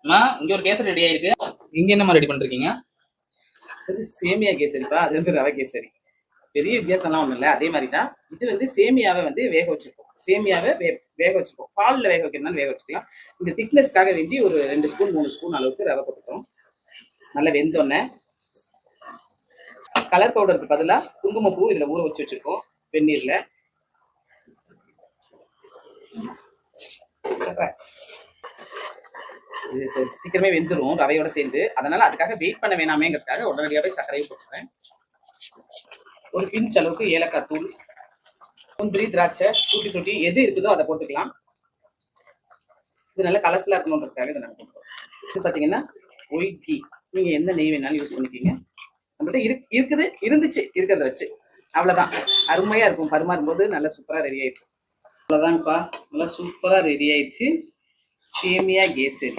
அம்மா இங்க ஒரு கேசரி ரெடி ஆயிருக்கு. இங்க என்னம்மா ரெடி பண்றீங்க? அது சேமியா கேசரிப்பா, அது வந்து ரவை கேசரி. பெரிய வித்தியாசம்லாம் ஒண்ணும் இல்லை, அதே மாதிரி தான். இது வந்து சேமியாவை வந்து வேக வச்சிருக்கோம். சேமியாவை வேக வச்சிருக்கோம். பாலில் வேக வைக்கிறதுனால வேக வச்சுக்கலாம். இந்த திக்னஸ்க்காக வேண்டி ஒரு 2 ஸ்பூன் 3 ஸ்பூன் அளவுக்கு ரவை போட்டுட்டோம். நல்லா வெந்தோடனே கலர் பவுடருக்கு பதிலாக குங்குமப்பூ இதில் ஊற வச்சு வச்சிருக்கோம் வெந்நீரில். இது சீக்கிரமே வெந்துடும் ரவையோட சேர்ந்து. அதனால அதுக்காக வெயிட் பண்ண வேணாமேங்கிறதுக்காக உடனடியாகவே சர்க்கரையை போட்டுறேன். ஒரு பிஞ்ச் அளவுக்கு ஏலக்காய் தூள், முந்திரி, திராட்சை, டூட்டி ஃப்ரூட்டி எது இருக்குதோ அதை போட்டுக்கலாம். இது நல்லா கலர்ஃபுல்லாக இருக்கணுன்றதுக்காக இதை நாங்கள் போட்டுருவோம். இது பார்த்தீங்கன்னா ஒயிட் கீ. நீங்கள் எந்த நெய் வேணாலும் யூஸ் பண்ணிக்கிங்க. நம்மகிட்ட இருந்துச்சு இருக்கிறத வச்சு அவ்வளோதான். அருமையாக இருக்கும். பரிமாறும் போது நல்லா சூப்பராக ரெடி ஆயிடுச்சு. அவ்வளோதாங்கப்பா, நல்லா சூப்பராக ரெடி ஆயிடுச்சு சேமியா கேசரி.